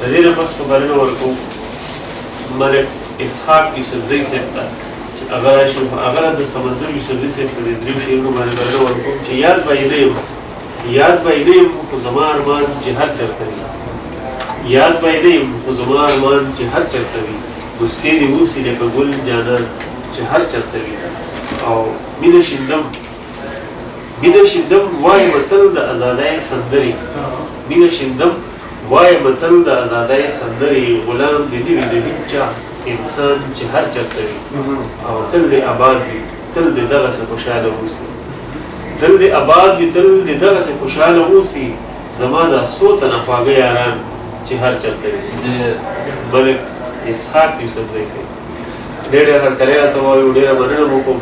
د دې نه پس به بلنه ورکوو ملک اسحاق یوسفزۍ صاحب ته چې هغه راشي هغه د سمندر یوسفزۍ صاحب ته د دریو شعرونو باندې بلنه ورکوم چې یاد به یې نه یم خو زما ارمان چې هر چېرته وي یاد به یې نه یم خو زما ارمان چې هر چېرته وي مسکې دې اوسي لکه ګل جانان چې هر چېرته وي او مینه شیندم وایي متل د ازادۍ سندرې مینه شیندم وایي متل د ازادۍ سندرې غلام دې نه وي د هېڅ چا انسان چې هر چېرته وي او تل دې آباد وي تل دې دغسې خوشحاله اوسي تل دې آباد وي تل دې دغسې خوشحاله اوسي زما دا څو تنه خواږه یاران چې هر چېرته وي ملک اسحاق یوسفزۍ صاحب ډېر هرکلی راته ووایو ډېره مننه مو کوم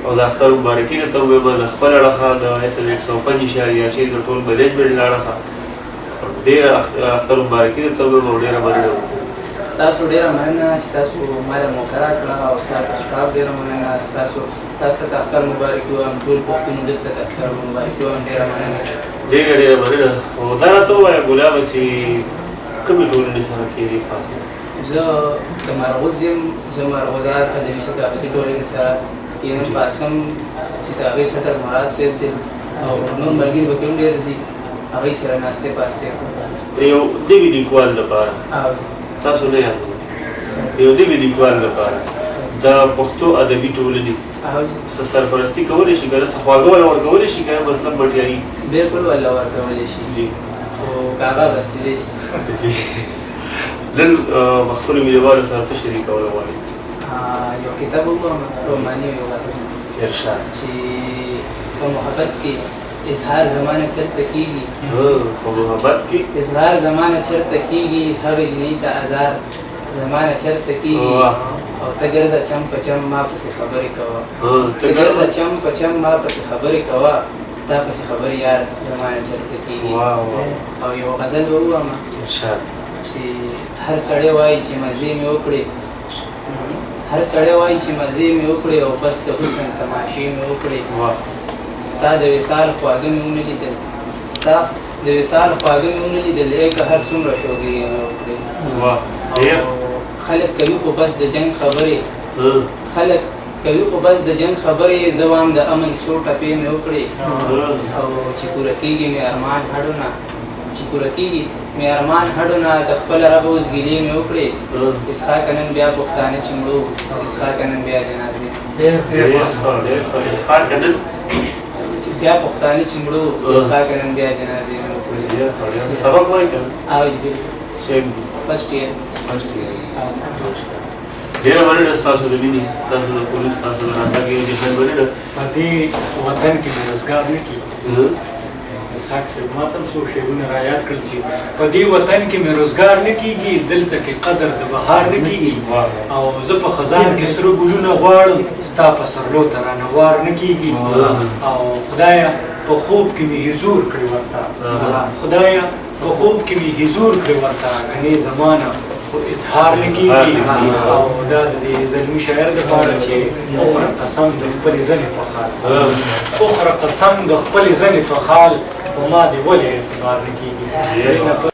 او د اختر مبارکي درته ووایم د خپله اړخه د ایتل 105.6 د ټول منیجمنټ له اړخه ډېره اختر مبارکي درته ووایم او ډېره مننه وکړو ستاسو ډېره مننه چې تاسو ماله موقع راکړه او ستاسو شپاب ډېره مننه تاسو ته اختر مبارکي وایم ټول پښتون ولس ته اختر مبارکي وایم ډېره مننه ډېره مننه او دا راته ووایه ګلابه چې کومې ټولنې سره کښېنې پاسې زه د مرغوز یم زه مرغوزار ادبي ثقافتي ټولنې سره کښېنم پاسم چې د هغې صدر مراد صاحب دی او نور ملګري پکې هم ډېر دي هغوی سره ناستې پاستې د یو نوي لیکوال لپاره تاسو نه یاد د یو نوي لیکوال لپاره د پښتو ادبي ټولنې څه سرپرستي کولی شي که نه څه خواږه وله ورکولی شي که نه مطلب مټیایي بلکل وله ورکولی شي خو کعبه غستلی شي نن خپلو مینهوالو سره څه شریکول غواړئ یو کتاب وګورم روماني یو غزل ارشاد چې په محبت کې اظهار زمانه چرته کېږي په محبت کې اظهار زمانه چرته کېږي هغې جنۍ ته ازار زمانه چرته کېږي او ته ګرځه چم په چم ما پسې خبرې کوه ته ګرځه چم په چم ما پسې خبرې کوه تا پسې خبرې یار زمانه چرته کېږي او یو غزل ووایم ارشاد چې هر سړی وایي چې مزې مې وکړې هر سړی وایي چې مزې مې وکړې او بس د حسن تماشې مې وکړې ستا د وصال خواږه مې ونه لیدل ستا د وصال خواږه مې ونه لیدل ای که هر څومره شوګۍ مې وکړې خلک کوي خو بس د جنګ خبرې خلک کوي خو بس د جنګ خبرې زه وایم د امن څو ټپې مې وکړې او چې پوره کېږي مې ارمان هډونه چې پوره کېږي مې ارمان هډونه د خپله ربه اوس ګیلې مې وکړې اسحاق نن بیا پښتانه چې مړو اسحاق نن بیا جنازې بیا پښتانه چې مړو اسحاق نن بیا جنازې مې وکړې سبق وایي که فرسټ ایئر ډېره مننه ستاسو د مینې ستاسو د پولیس ستاسو د راتګ یو جهان مننه په دې وطن کې مې روزګار نه کېږي اسحاق صاحب ما ته هم څو شعرونه را یاد کړل چې په دې وطن کې مې روزګار نه کېږي دلته کې قدر د بهار نه کېږي او زه په خزان کې سره ګلونه غواړم ستا په سرلو ته رانه وار نه کېږي او خدایه په خوب کې مې حضور کړې ورته خدایه په خوب کې مې حضور کړې ورته غنې زمانه خو اظهار نه کېږي او دا د دې زلمي شاعر دپاره چې اخره قسم د خپلې زنې په خال اخره قسم د خپلې زنې په خال په ما دې ولې اعتبار نه کېږي